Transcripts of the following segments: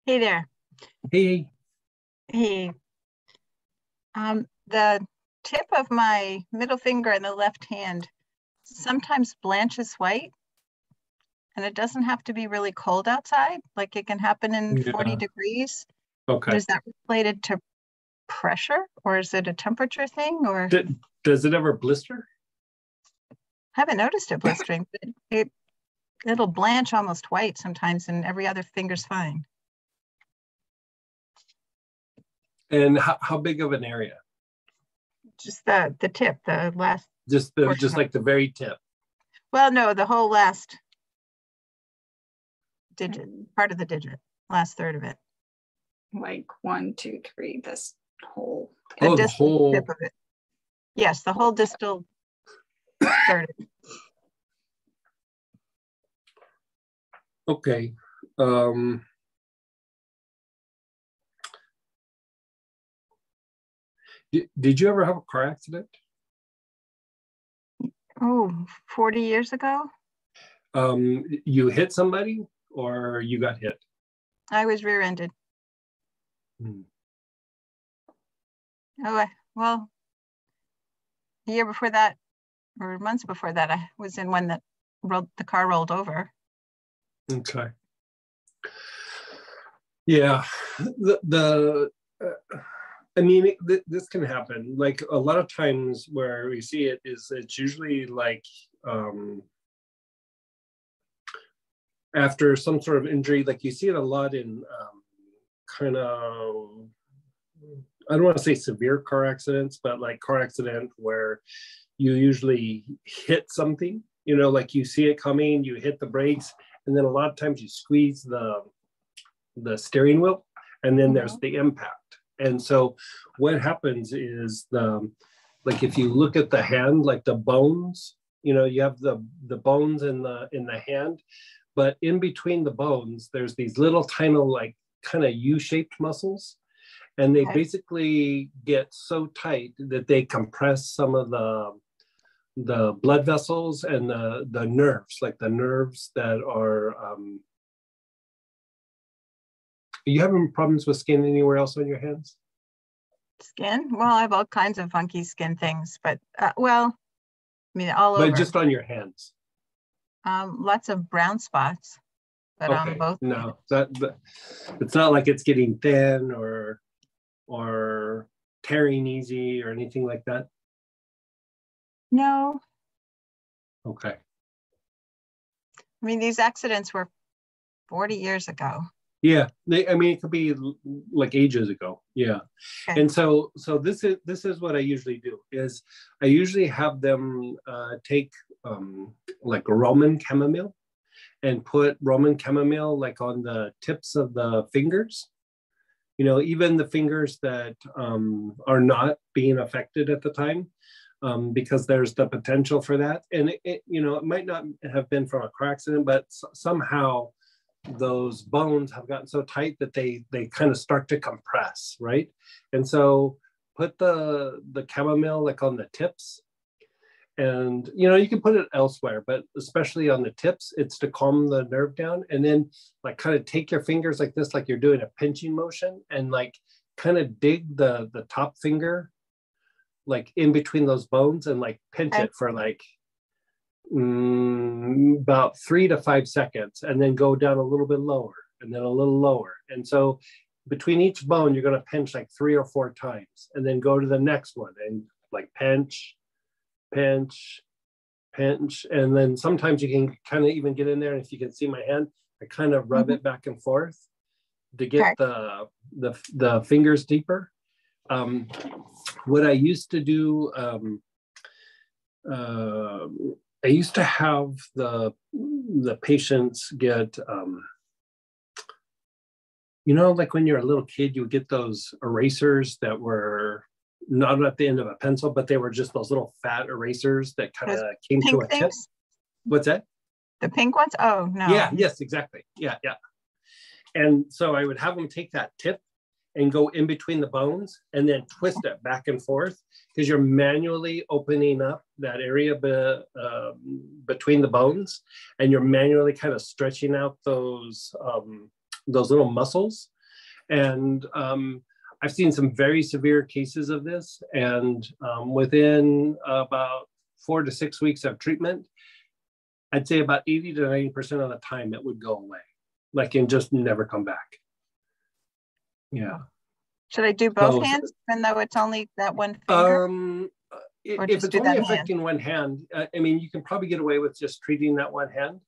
Hey there. Hey, Hey, the tip of my middle finger in the left hand sometimes blanches white, and it doesn't have to be really cold outside. Like it can happen in 40 yeah, degrees. okay. Is that related to pressure, or is it a temperature thing? Or Does it ever blister? I haven't noticed it blistering, but it'll blanch almost white sometimes, and every other finger's fine. And how big of an area? Just the tip, the last portion Just of it. like the very tip. Well, no, the whole last digit, part of the digit, last third of it. Like 1, 2, 3, this whole. The Oh, the distal tip whole. of it. Yes, the whole distal third. Okay. Um, did you ever have a car accident? Oh, 40 years ago, You hit somebody or you got hit? I was rear-ended. Hmm. Well, a year before that, or months before that, I was in one that the car rolled over. Okay. Yeah. I mean, this can happen. Like a lot of times where we see it is it's usually like um, after some sort of injury. Like you see it a lot in kind of, I don't want to say severe car accidents, but like car accident where you usually hit something, like you see it coming, you hit the brakes, and then a lot of times you squeeze the steering wheel, and then there's the impact. And so what happens is like if you look at the hand, like the bones, you have the bones in the hand, but in between the bones, there's these little tiny like kind of U-shaped muscles, and they basically get so tight that they compress some of the blood vessels and the nerves, like the nerves that are you having problems with skin anywhere else on your hands? Skin? Well, I have all kinds of funky skin things, but well, I mean, all But over. just on your hands. Lots of brown spots, but on Okay. both. No, that it's not like it's getting thin or tearing easy or anything like that. No, Okay. I mean, these accidents were 40 years ago. Yeah, I mean, it could be like ages ago. Yeah, Okay. and so this is what I usually do is I usually have them take like Roman chamomile and put Roman chamomile like on the tips of the fingers. Even the fingers that are not being affected at the time, because there's the potential for that, and it might not have been from a car accident, but somehow those bones have gotten so tight that they kind of start to compress, right? And so put the chamomile like on the tips, and you can put it elsewhere, but especially on the tips, it's to calm the nerve down. And then like kind of take your fingers like this, like you're doing a pinching motion, and like kind of dig the top finger like in between those bones and like pinch it for like about 3 to 5 seconds, and then go down a little bit lower and then a little lower. And so between each bone, you're going to pinch like 3 or 4 times, and then go to the next one and like pinch, pinch, pinch. And then sometimes you can kind of even get in there. And if you can see my hand, I kind of rub it back and forth to get the fingers deeper. What I used to do, I used to have the patients get, like when you're a little kid, you would get those erasers that were not at the end of a pencil, but they were just those little fat erasers that kind of came to a tip. What's that? The pink ones? Oh, no. Yeah, yes, exactly. Yeah. And so I would have them take that tip and go in between the bones and then twist it back and forth, because you're manually opening up that area between the bones, and you're manually kind of stretching out those little muscles And I've seen some very severe cases of this, and within about 4 to 6 weeks of treatment, I'd say about 80 to 90% of the time it would go away, like, and just never come back. Yeah. Should I do both hands, even though it's only that one finger? If it's only affecting one hand, I mean, you can probably get away with just treating that one hand.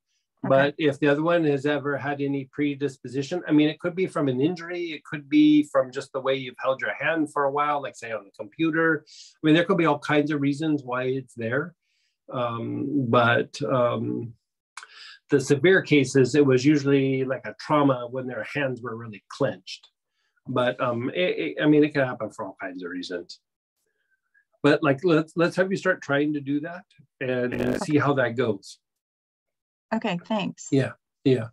Okay. But if the other one has ever had any predisposition, I mean, it could be from an injury. It could be from just the way you've held your hand for a while, like say on the computer. I mean, there could be all kinds of reasons why it's there. But the severe cases, it was usually like a trauma when their hands were really clenched. But I mean, it can happen for all kinds of reasons. But like, let's have you start trying to do that and see how that goes. Okay, thanks. Yeah, yeah.